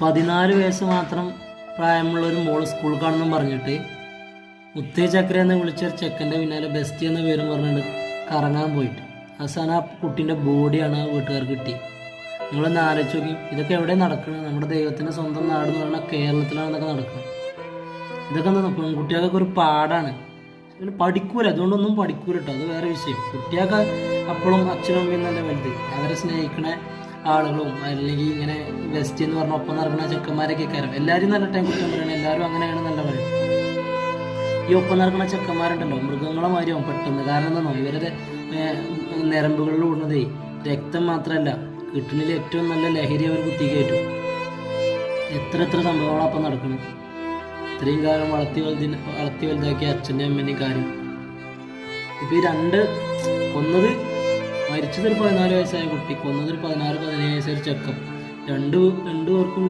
14 വയസ്സ് മാത്രം പ്രായമുള്ളൊരു മോള് സ്കൂൾ കാണുമെന്നും പറഞ്ഞിട്ട് മുത്തേ ചക്ര എന്ന് വിളിച്ചൊരു ചെക്കൻ്റെ പിന്നാലെ ബെസ്റ്റി എന്ന പേരും പറഞ്ഞിട്ട് കറങ്ങാൻ പോയിട്ട് അവസാനം ആ കുട്ടീൻ്റെ ബോഡിയാണ് ആ വീട്ടുകാർക്ക് കിട്ടി. നിങ്ങളൊന്ന് ആലോചിച്ച് നോക്കി, ഇതൊക്കെ എവിടെ നടക്കുന്നത്? നമ്മുടെ ദൈവത്തിൻ്റെ സ്വന്തം നാട് എന്ന് പറഞ്ഞാൽ കേരളത്തിലാണ് ഇതൊക്കെ നടക്കുന്നത്. ഇതൊക്കെ എന്താ പെൺകുട്ടികൾക്കൊക്കെ ഒരു പാടാണ്. പഠിക്കൂല, അതുകൊണ്ടൊന്നും പഠിക്കൂല കേട്ടോ, അത് വേറെ വിഷയം. കുട്ടികൾക്ക് അപ്പോഴും അച്ഛനും അമ്മയും നല്ല വലുത്, അവരെ സ്നേഹിക്കണ ആളുകളും അല്ലെങ്കിൽ ഇങ്ങനെ ബെസ്റ്റ് എന്ന് പറഞ്ഞ ഒപ്പം നടക്കുന്ന ചെക്കന്മാരൊക്കെ കയറും. എല്ലാവരും നല്ല ടൈം കുറ്റം പറയണം, എല്ലാവരും അങ്ങനെയാണ് നല്ല പറയും. ഈ ഒപ്പം നടക്കുന്ന ചെക്കന്മാരുണ്ടല്ലോ മൃഗങ്ങളെ മാതിരിയാവും പെട്ടെന്ന്. കാരണം എന്താണോ, ഇവരുടെ ഞരമ്പുകളിൽ ഓടുന്നതേ രക്തം മാത്രമല്ല, കിട്ടണിൽ ഏറ്റവും നല്ല ലഹരി അവർ കുത്തി കയറ്റും. എത്ര സംഭവങ്ങളപ്പം നടക്കണം. ഇത്രയും കാലം വളർത്തി വലുതാക്കിയ അച്ഛൻ്റെ അമ്മേൻ്റെയും കാര്യം ഇപ്പം ഈ കൊന്നത് മരിച്ചതൊരു 14 വയസ്സായ കുട്ടി, കൊന്നതൊരു 16-17 വയസ്സായ ചെക്കൻ, രണ്ടു പേർക്കും